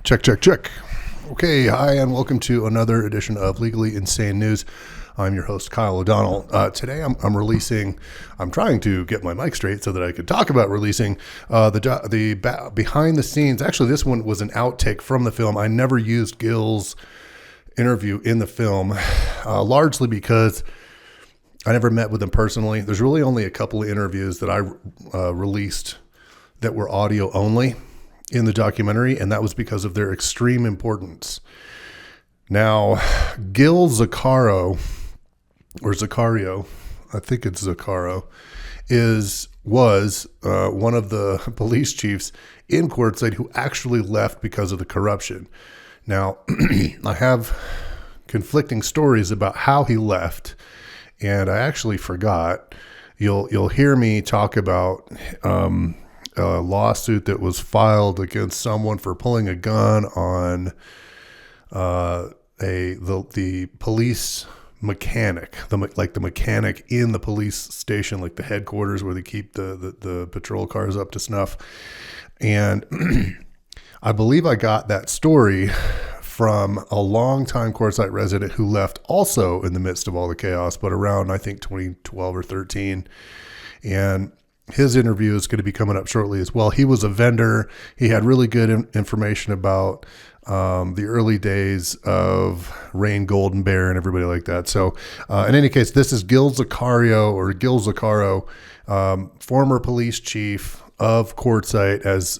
Check, check, check. Okay, hi, and welcome to another edition of Legally Insane News. I'm your host, Kyle O'Donnell. Today I'm trying to get my mic straight so that I could talk about releasing the behind the scenes. Actually, this one was an outtake from the film. I never used Gil's interview in the film, largely because I never met with him personally. There's really only a couple of interviews that I released that were audio only in the documentary, and that was because of their extreme importance. Now, Gil Zaccaro, or Zaccario, I think it's Zaccaro, was one of the police chiefs in Quartzsite who actually left because of the corruption. Now, I have conflicting stories about how he left, and I actually forgot. You'll hear me talk about a lawsuit that was filed against someone for pulling a gun on the police mechanic, the mechanic in the police station, like the headquarters where they keep the patrol cars up to snuff. And I believe I got that story from a longtime Quartzsite resident who left also in the midst of all the chaos, but around, I think, 2012 or 13. And his interview is going to be coming up shortly as well. He was a vendor. He had really good information about the early days of Rain Golden Bear and everybody like that. So in any case, this is Gil Zaccaro, former police chief of Quartzsite. As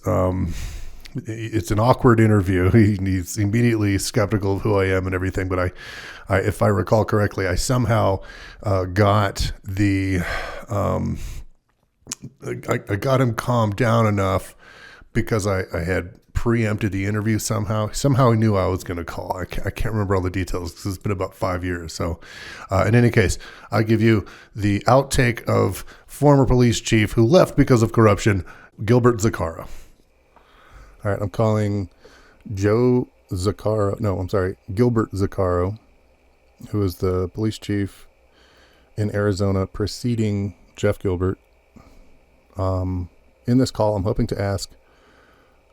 it's an awkward interview. He's immediately skeptical of who I am and everything. But I if I recall correctly, I somehow got the I got him calmed down enough because I had preempted the interview somehow. Somehow he knew I was going to call. I can't remember all the details because it's been about 5 years. So in any case, I give you the outtake of former police chief who left because of corruption, Gilbert Zaccaro. All right, I'm calling Gilbert Zaccaro, who is the police chief in Arizona preceding Jeff Gilbert. In this call, I'm hoping to ask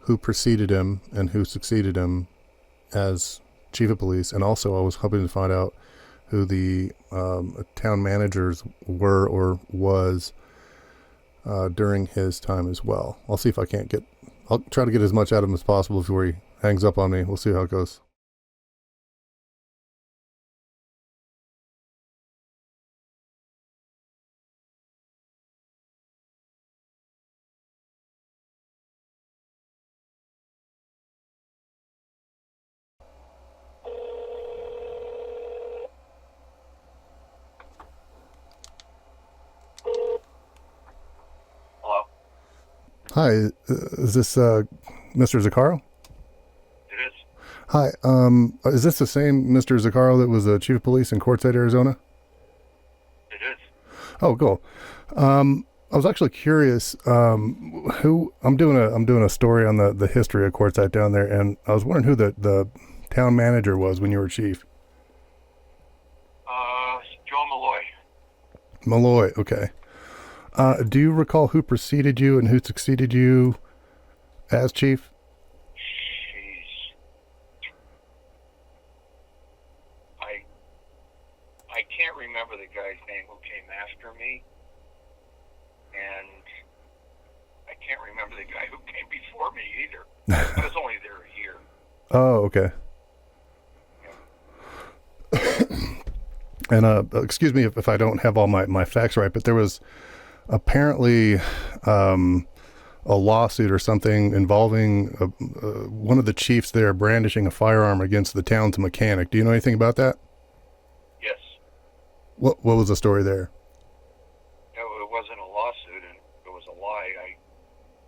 who preceded him and who succeeded him as chief of police. And also I was hoping to find out who the town managers were or was during his time as well. I'll see if I'll try to get as much out of him as possible before he hangs up on me. We'll see how it goes. Hi, is this Mr. Zaccaro? It is. Hi, is this the same Mr. Zaccaro that was the chief of police in Quartzsite, Arizona? It is. Oh, cool. I was actually curious. Who I'm doing a story on the history of Quartzsite down there, and I was wondering who the town manager was when you were chief. Joe Malloy. Malloy, okay. Do you recall who preceded you and who succeeded you as chief? Jeez. I can't remember the guy's name who came after me, and I can't remember the guy who came before me either. I was only there a year. Oh, okay. And excuse me if I don't have all my facts right, but there was apparently a lawsuit or something involving one of the chiefs there brandishing a firearm against the town's mechanic. Do you know anything about that? Yes. What was the story there? No, it wasn't a lawsuit, and it was a lie.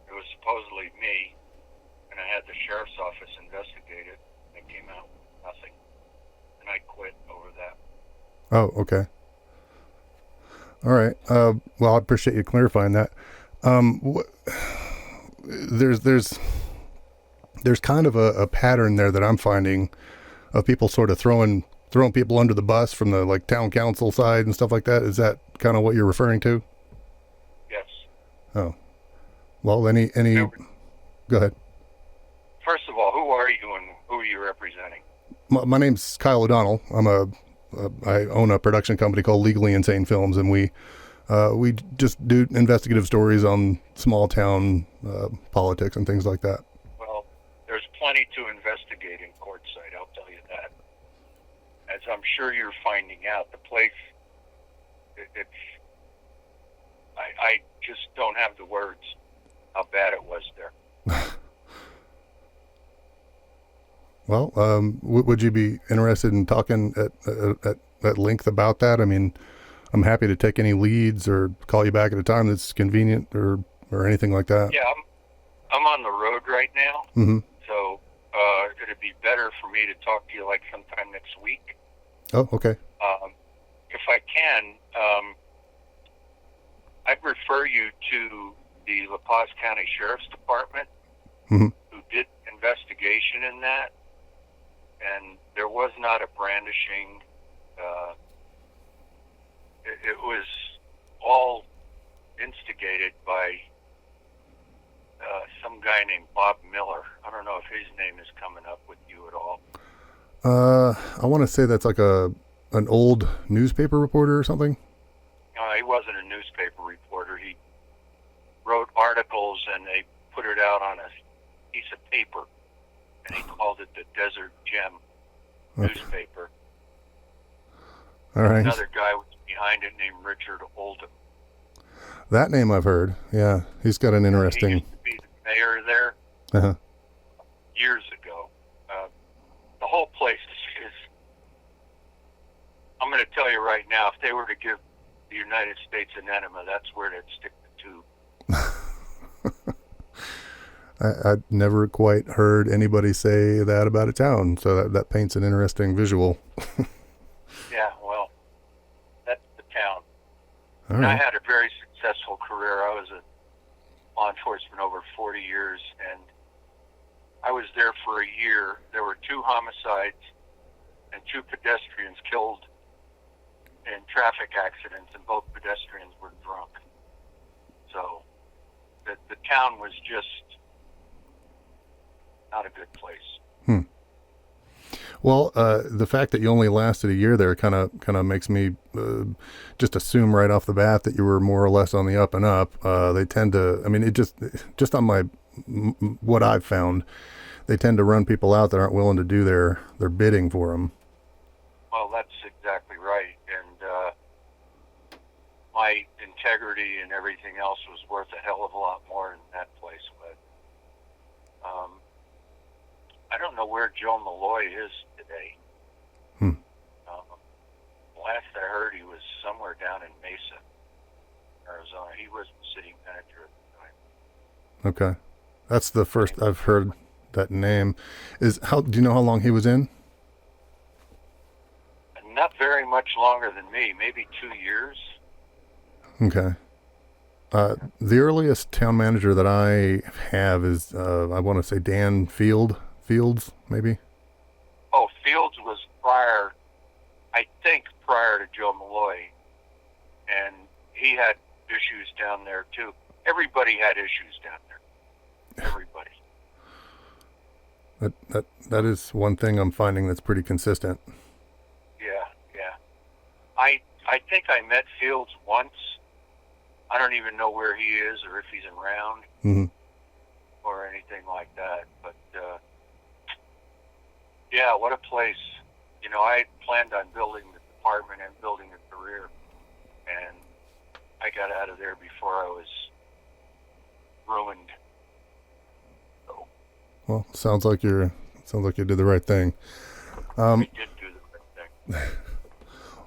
It was supposedly me, and I had the sheriff's office investigate it. It came out nothing, and I quit over that. Oh, okay. All right. Well, I appreciate you clarifying that. There's kind of a pattern there that I'm finding of people sort of throwing people under the bus from the like town council side and stuff like that. Is that kind of what you're referring to? Yes. Oh, well, any, No. go ahead. First of all, who are are you and who are you representing? My name's Kyle O'Donnell. I own a production company called Legally Insane Films, and we just do investigative stories on small town politics and things like that. Well, there's plenty to investigate in Quartzsite, I'll tell you that. As I'm sure you're finding out, the place, I just don't have the words how bad it was there. Well, would you be interested in talking at length about that? I mean, I'm happy to take any leads or call you back at a time that's convenient or anything like that. Yeah, I'm on the road right now, Mm-hmm. so it'd be better for me to talk to you like sometime next week. Oh, okay. If I can, I'd refer you to the La Paz County Sheriff's Department, Mm-hmm. who did investigation in that, and there was not a brandishing. It was all instigated by some guy named Bob Miller. I don't know if his name is coming up with you at all. I want to say that's like an old newspaper reporter or something. He wasn't a newspaper reporter. He wrote articles and they put it out on a piece of paper, and he called it the Desert Gem newspaper. All right. Another guy was behind it named Richard Oldham. That name I've heard. Yeah, he's got an He interesting. used to be the mayor there Uh-huh. years ago. The whole place is, I'm going to tell you right now, if they were to give the United States an enema, that's where they'd stick the tube. I've never quite heard anybody say that about a town, so that paints an interesting visual. Yeah, well, that's the town. All And I right. had a very successful career. I was a law enforcement over 40 years, and I was there for a year. There were 2 homicides and 2 pedestrians killed in traffic accidents, and both pedestrians were drunk. So the town was just not a good place. Well, the fact that you only lasted a year there kind of makes me just assume right off the bat that you were more or less on the up and up. They tend to, I mean, it just on what I've found, they tend to run people out that aren't willing to do their bidding for them. Well, that's exactly right. And my integrity and everything else was worth a hell of a lot more in that place. But I don't know where Joe Malloy is today. Last I heard, he was somewhere down in Mesa, Arizona. He was the city manager at the time. Okay, that's the first I've heard that name. Do you know how long he was in? Not very much longer than me, maybe 2 years. Okay. The earliest town manager that I have is I want to say Dan Fields, maybe. Oh, Fields was prior to Joe Malloy, and he had issues down there too. Everybody had issues down there. Everybody. That is one thing I'm finding that's pretty consistent. Yeah. I think I met Fields once. I don't even know where he is or if he's around Mm-hmm. or anything like that. But yeah, what a place. You know, I planned on building the department and building a career, and I got out of there before I was ruined. So Well, sounds like you did the right thing. I did do the right thing.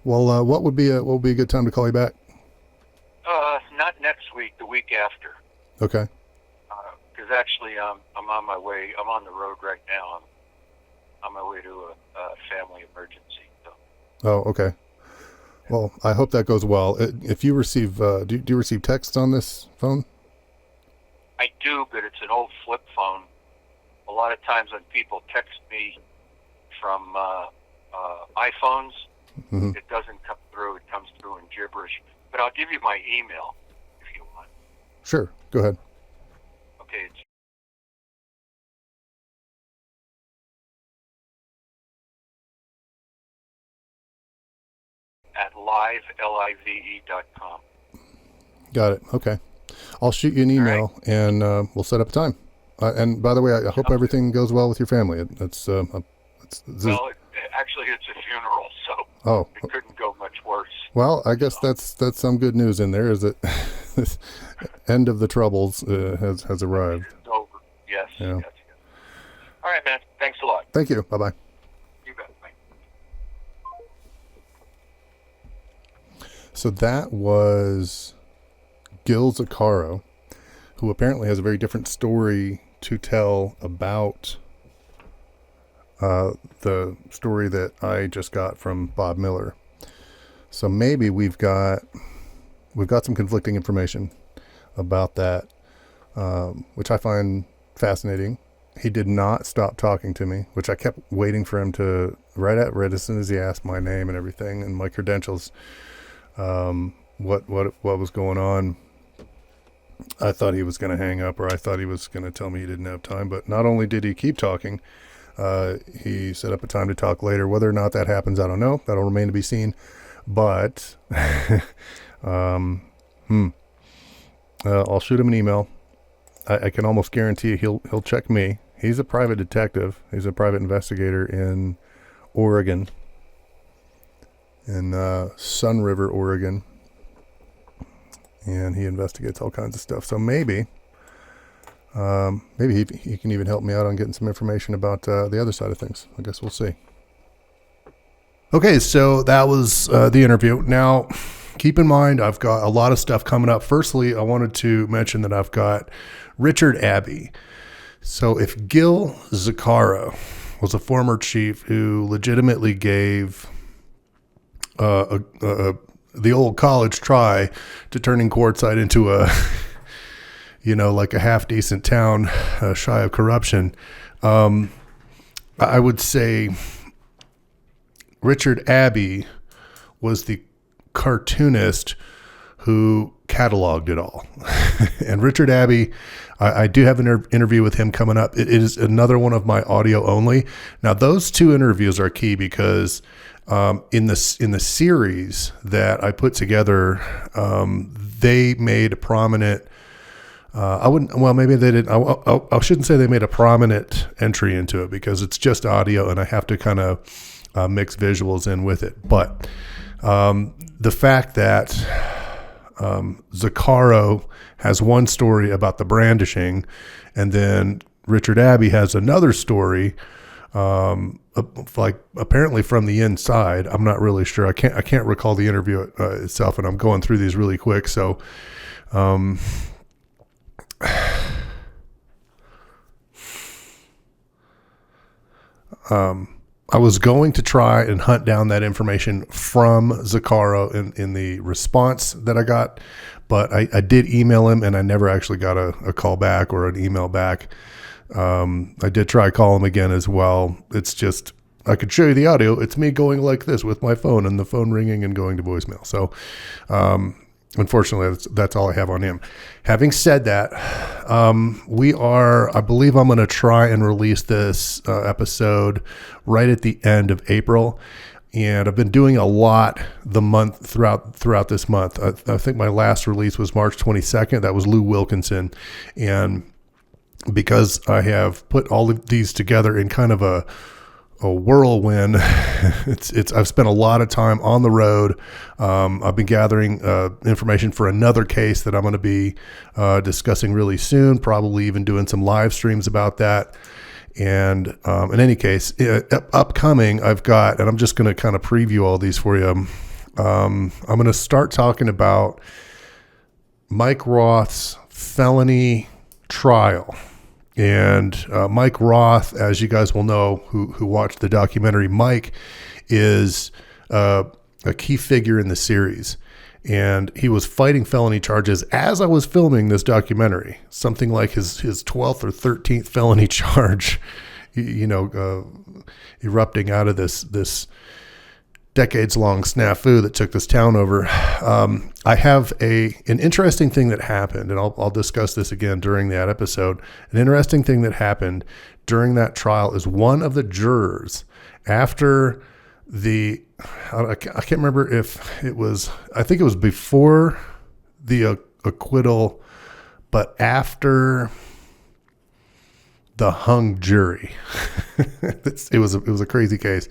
Well, what would be a good time to call you back? Not next week, the week after. Okay. Because actually, I'm on my way. I'm on the road right now. I'm on my way to a family emergency. So. Oh, okay. Well, I hope that goes well. If you receive, do you receive texts on this phone? I do, but it's an old flip phone. A lot of times when people text me from iPhones, Mm-hmm. it doesn't come through. It comes through in gibberish. But I'll give you my email if you want. Sure. Go ahead. Okay, it's at live.com. Got it. Okay. I'll shoot you an email and we'll set up a time. And by the way, I hope everything goes well with your family. Actually, it's a funeral, so it couldn't go much worse. Well, I guess that's some good news in there. Is that end of the troubles has arrived? It's over. Yes. Yeah. Yes. All right, man. Thanks a lot. Thank you. Bye bye. You bet. Bye. So that was Gil Zaccaro, who apparently has a very different story to tell about the story that I just got from Bob Miller. So maybe we've got some conflicting information about that, which I find fascinating. He did not stop talking to me, which I kept waiting for him to right as soon as he asked my name and everything and my credentials, what was going on. I thought he was going to hang up, or I thought he was going to tell me he didn't have time. But not only did he keep talking, he set up a time to talk later. Whether or not that happens, I don't know. That'll remain to be seen. But I'll shoot him an email. I can almost guarantee he'll check me. He's a private detective. He's a private investigator in Oregon, in Sun River, Oregon. And he investigates all kinds of stuff. So maybe he can even help me out on getting some information about the other side of things. I guess we'll see. Okay, so that was the interview. Now, keep in mind, I've got a lot of stuff coming up. Firstly, I wanted to mention that I've got Richard Abbey. So if Gil Zaccaro was a former chief who legitimately gave the old college try to turning Quartzsite into a, like a half decent town, shy of corruption, I would say Richard Abbey was the cartoonist who cataloged it all. And Richard Abbey, I do have an interview with him coming up. It is another one of my audio only. Now, those two interviews are key because in the series that I put together, they made a prominent. Maybe they didn't. I shouldn't say they made a prominent entry into it because it's just audio, and I have to kind of mix visuals in with it. But the fact that Zaccaro has one story about the brandishing, and then Richard Abbey has another story. Apparently from the inside. I'm not really sure. I can't recall the interview itself, and I'm going through these really quick. So, I was going to try and hunt down that information from Zaccaro in the response that I got, but I did email him, and I never actually got a call back or an email back. I did try call him again as well. It's just, I could show you the audio. It's me going like this with my phone and the phone ringing and going to voicemail. So, unfortunately, that's all I have on him. Having said that, I believe I'm going to try and release this episode right at the end of April. And I've been doing a lot throughout this month. I think my last release was March 22nd. That was Lou Wilkinson. And because I have put all of these together in kind of a whirlwind, I've spent a lot of time on the road. I've been gathering information for another case that I'm going to be discussing really soon, probably even doing some live streams about that. And in any case, upcoming, I've got, and I'm just going to kind of preview all these for you. I'm going to start talking about Mike Roth's felony trial. And Mike Roth, as you guys will know, who watched the documentary, Mike is a key figure in the series. And he was fighting felony charges as I was filming this documentary, something like his 12th or 13th felony charge, erupting out of this decades-long snafu that took this town over. I have an interesting thing that happened, and I'll discuss this again during that episode. An interesting thing that happened during that trial is one of the jurors, after I can't remember if it was, I think it was before the acquittal, but after the hung jury. It was a crazy case.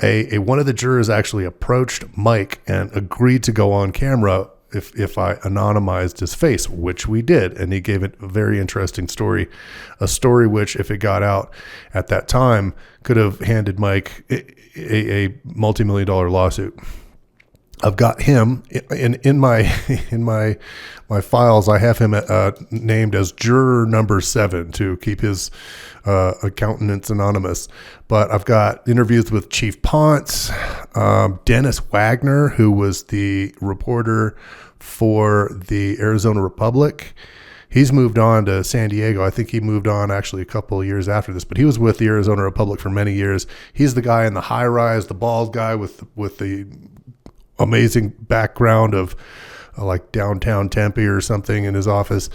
One of the jurors actually approached Mike and agreed to go on camera if I anonymized his face, which we did. And he gave it a very interesting story, a story which, if it got out at that time, could have handed Mike a multi-million-dollar lawsuit. I've got him in my files. I have him named as juror number 7 to keep his countenance anonymous. But I've got interviews with Chief Ponce, Dennis Wagner, who was the reporter for the Arizona Republic. He's moved on to San Diego. I think he moved on actually a couple of years after this, but he was with the Arizona Republic for many years. He's the guy in the high rise, the bald guy with the amazing background of like downtown Tempe or something in his office.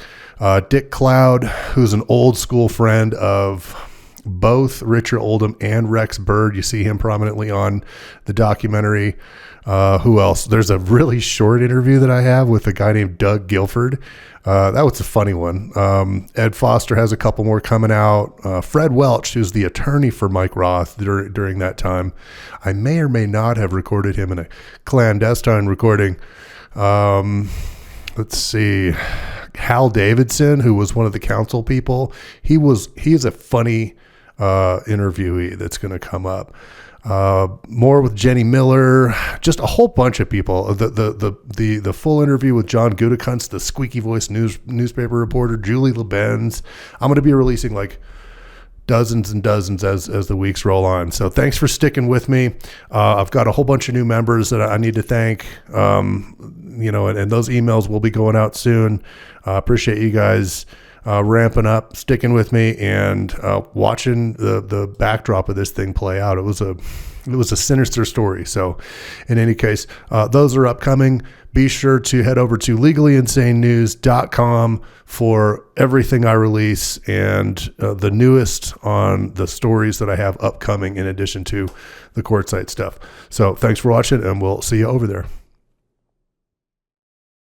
Dick Cloud, who's an old school friend of both Richard Oldham and Rex Byrd. You see him prominently on the documentary. Who else? There's a really short interview that I have with a guy named Doug Guilford. That was a funny one. Ed Foster has a couple more coming out. Fred Welch, who's the attorney for Mike Roth during that time. I may or may not have recorded him in a clandestine recording. Let's see. Hal Davidson, who was one of the council people. He is a funny interviewee that's going to come up. More with Jenny Miller, just a whole bunch of people. The full interview with John Gutekunst, the squeaky voice newspaper reporter, Julie LeBenz. I'm going to be releasing like dozens and dozens as the weeks roll on. So thanks for sticking with me. I've got a whole bunch of new members that I need to thank. And those emails will be going out soon. Appreciate you guys ramping up, sticking with me, and watching the backdrop of this thing play out. It was a sinister story. So in any case, those are upcoming. Be sure to head over to legallyinsanenews.com for everything I release and the newest on the stories that I have upcoming in addition to the Quartzsite stuff. So thanks for watching, and we'll see you over there.